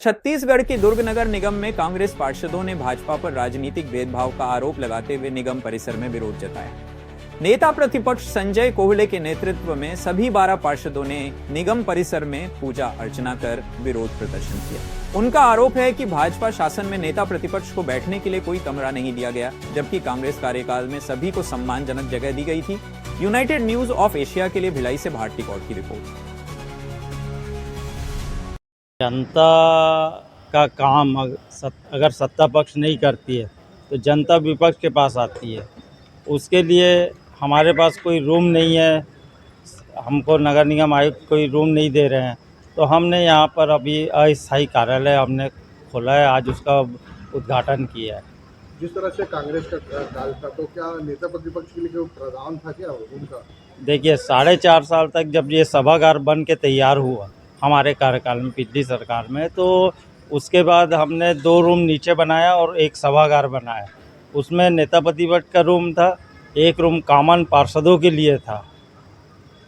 छत्तीसगढ़ के दुर्ग नगर निगम में कांग्रेस पार्षदों ने भाजपा पर राजनीतिक भेदभाव का आरोप लगाते हुए निगम परिसर में विरोध जताया। नेता प्रतिपक्ष संजय कोहले के नेतृत्व में सभी 12 पार्षदों ने निगम परिसर में पूजा अर्चना कर विरोध प्रदर्शन किया। उनका आरोप है कि भाजपा शासन में नेता प्रतिपक्ष को बैठने के लिए कोई कमरा नहीं दिया गया, जबकि कांग्रेस कार्यकाल में सभी को सम्मानजनक जगह दी गई थी। यूनाइटेड न्यूज ऑफ एशिया के लिए भिलाई से भारती कौर की रिपोर्ट। जनता का काम अगर सत्ता पक्ष नहीं करती है तो जनता विपक्ष के पास आती है। उसके लिए हमारे पास कोई रूम नहीं है, हमको नगर निगम आयुक्त कोई रूम नहीं दे रहे हैं, तो हमने यहाँ पर अभी अस्थायी कार्यालय हमने खोला है, आज उसका उद्घाटन किया है। जिस तरह से कांग्रेस का काल था, तो क्या नेता प्रतिपक्ष के लिए कोई प्रावधान था क्या उनका? देखिए, 4.5 साल तक जब ये सभागार बन के तैयार हुआ हमारे कार्यकाल में, पिछली सरकार में, तो उसके बाद हमने 2 रूम नीचे बनाया और एक सभागार बनाया। उसमें नेता प्रतिपक्ष का रूम था, एक रूम कॉमन पार्षदों के लिए था,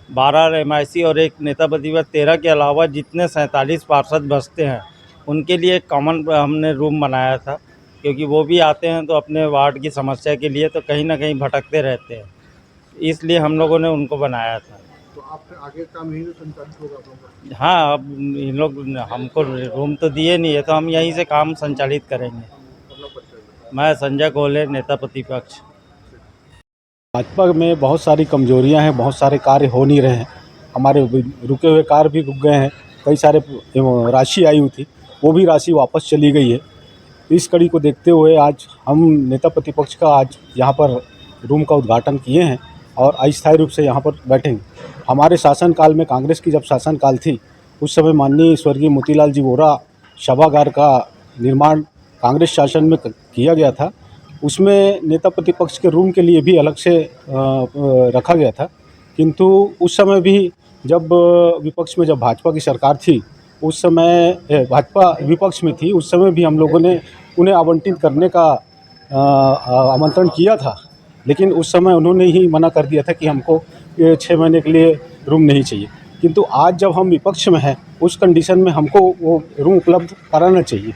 12 एमआईसी और एक नेता प्रतिपक्ष 13 के अलावा जितने 47 पार्षद बसते हैं उनके लिए एक कॉमन हमने रूम बनाया था, क्योंकि वो भी आते हैं तो अपने वार्ड की समस्या के लिए तो कहीं ना कहीं भटकते रहते हैं, इसलिए हम लोगों ने उनको बनाया था। तो आपके आगे काम यहीं से संचालित होगा आपका? हाँ, अब इन लोग हमको रूम तो दिए नहीं है, तो हम यहीं से काम संचालित करेंगे। मैं संजय कोहले, नेता प्रतिपक्ष। भाजपा में बहुत सारी कमजोरियां हैं, बहुत सारे कार्य हो नहीं रहे हैं, हमारे रुके हुए कार्य भी रुक गए हैं। कई सारे राशि आई हुई थी, वो भी राशि वापस चली गई है। इस कड़ी को देखते हुए आज हम नेता प्रतिपक्ष का आज यहाँ पर रूम का उद्घाटन किए हैं और अस्थायी रूप से यहाँ पर बैठेंगे। हमारे शासनकाल में, कांग्रेस की जब शासनकाल थी, उस समय माननीय स्वर्गीय मोतीलाल जी वोरा सभागार का निर्माण कांग्रेस शासन में किया गया था। उसमें नेता प्रतिपक्ष के रूम के लिए भी अलग से रखा गया था, किंतु उस समय भी जब विपक्ष में, जब भाजपा की सरकार थी, उस समय भाजपा विपक्ष में थी, उस समय भी हम लोगों ने उन्हें आवंटित करने का आमंत्रण किया था, लेकिन उस समय उन्होंने ही मना कर दिया था कि हमको 6 महीने के लिए रूम नहीं चाहिए। किंतु आज जब हम विपक्ष में हैं, उस कंडीशन में हमको वो रूम उपलब्ध कराना चाहिए।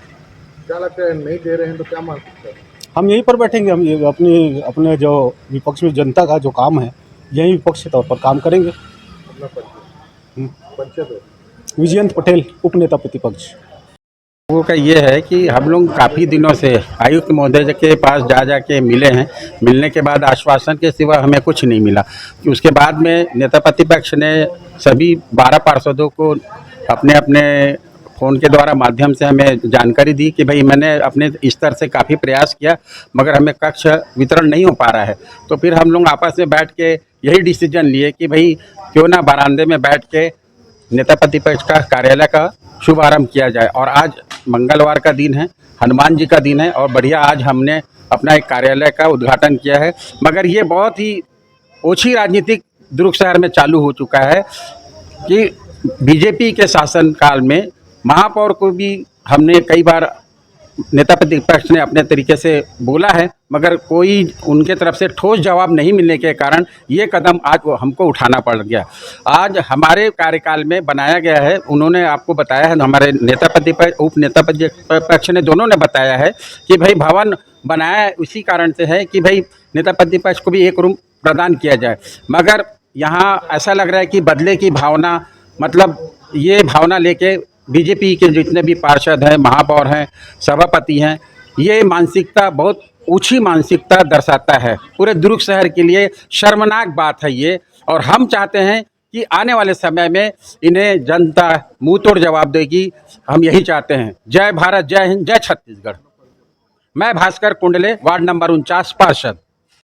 क्या लगता है, नहीं दे रहे हैं तो क्या मान सकते हैं? हम यहीं पर बैठेंगे, हम ये अपने जो विपक्ष में जनता का जो काम है, यही विपक्ष के तौर पर काम करेंगे। अपना परिचय विजयंत पटेल, उप नेता प्रतिपक्ष। लोगों का ये है कि हम लोग काफ़ी दिनों से आयुक्त महोदय के पास जा के मिले हैं। मिलने के बाद आश्वासन के सिवा हमें कुछ नहीं मिला। कि उसके बाद में नेता प्रतिपक्ष ने सभी 12 पार्षदों को अपने अपने फ़ोन के द्वारा माध्यम से हमें जानकारी दी कि भाई मैंने अपने स्तर से काफ़ी प्रयास किया, मगर हमें कक्ष वितरण नहीं हो पा रहा है। तो फिर हम लोग आपस में बैठ के यही डिसीजन लिए कि भाई क्यों ना बरामदे में बैठ के नेता प्रतिपक्ष का कार्यालय का शुभारंभ किया जाए। और आज मंगलवार का दिन है, हनुमान जी का दिन है, और बढ़िया आज हमने अपना एक कार्यालय का उद्घाटन किया है। मगर ये बहुत ही ओछी राजनीतिक दुर्ग शहर में चालू हो चुका है कि बीजेपी के शासनकाल में महापौर को भी हमने कई बार नेता प्रतिपक्ष ने अपने तरीके से बोला है, मगर कोई उनके तरफ से ठोस जवाब नहीं मिलने के कारण ये कदम आज हमको उठाना पड़ गया। आज हमारे कार्यकाल में बनाया गया है, उन्होंने आपको बताया है, हमारे नेता प्रतिपक्ष, उप नेता प्रतिपक्ष ने, दोनों ने बताया है कि भाई भवन बनाया उसी कारण से है कि भाई नेता प्रतिपक्ष को भी एक रूम प्रदान किया जाए। मगर यहाँ ऐसा लग रहा है कि बदले की भावना, मतलब ये भावना लेके बीजेपी के जितने भी पार्षद हैं, महापौर हैं, सभापति हैं, ये मानसिकता बहुत ऊंची मानसिकता दर्शाता है। पूरे दुर्ग शहर के लिए शर्मनाक बात है ये, और हम चाहते हैं कि आने वाले समय में इन्हें जनता मुंह तोड़ जवाब देगी। हम यही चाहते हैं। जय भारत, जय हिंद, जय छत्तीसगढ़। मैं भास्कर कुंडले, वार्ड नंबर 49 पार्षद।